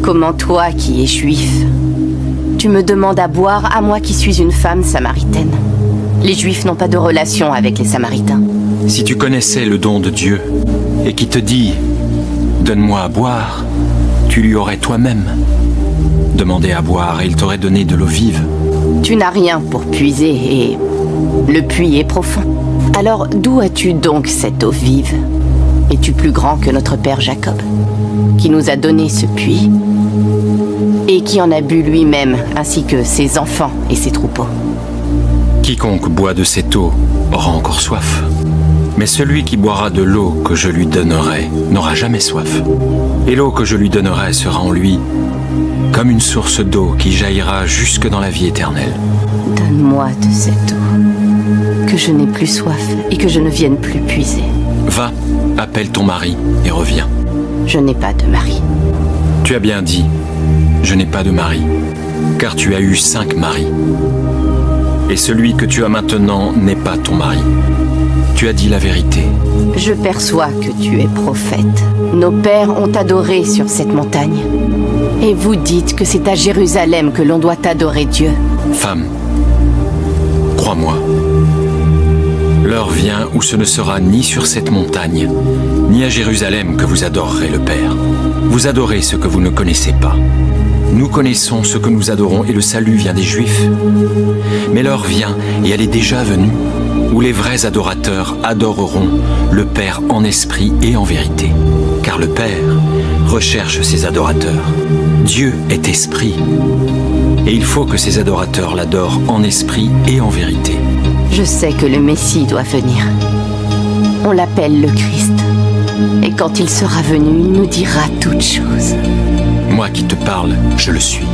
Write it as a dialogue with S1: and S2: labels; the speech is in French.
S1: Comment toi, qui es juif, tu me demandes à boire, à moi qui suis une femme samaritaine? Les Juifs n'ont pas de relation avec les Samaritains.
S2: Si tu connaissais le don de Dieu et qui te dit « Donne-moi à boire », tu lui aurais toi-même demandé à boire et il t'aurait donné de l'eau vive.
S1: Tu n'as rien pour puiser et le puits est profond. Alors d'où as-tu donc cette eau vive? Es-tu plus grand que notre père Jacob, qui nous a donné ce puits et qui en a bu lui-même, ainsi que ses enfants et ses troupeaux?
S2: Quiconque boit de cette eau aura encore soif. Mais celui qui boira de l'eau que je lui donnerai n'aura jamais soif. Et l'eau que je lui donnerai sera en lui comme une source d'eau qui jaillira jusque dans la vie éternelle.
S1: Donne-moi de cette eau, que je n'ai plus soif et que je ne vienne plus puiser.
S2: Va, appelle ton mari et reviens.
S1: Je n'ai pas de mari.
S2: Tu as bien dit, je n'ai pas de mari, car tu as eu 5 maris. Et celui que tu as maintenant n'est pas ton mari. Tu as dit la vérité.
S1: Je perçois que tu es prophète. Nos pères ont adoré sur cette montagne. Et vous dites que c'est à Jérusalem que l'on doit adorer Dieu.
S2: Femme, crois-moi, l'heure vient où ce ne sera ni sur cette montagne, ni à Jérusalem que vous adorerez le Père. Vous adorez ce que vous ne connaissez pas. Nous connaissons ce que nous adorons et le salut vient des Juifs. Mais l'heure vient, et elle est déjà venue, où les vrais adorateurs adoreront le Père en esprit et en vérité. Car le Père recherche ses adorateurs. Dieu est esprit. Et il faut que ses adorateurs l'adorent en esprit et en vérité.
S1: Je sais que le Messie doit venir. On l'appelle le Christ. Et quand il sera venu, il nous dira toutes choses.
S2: Moi qui te parle, je le suis.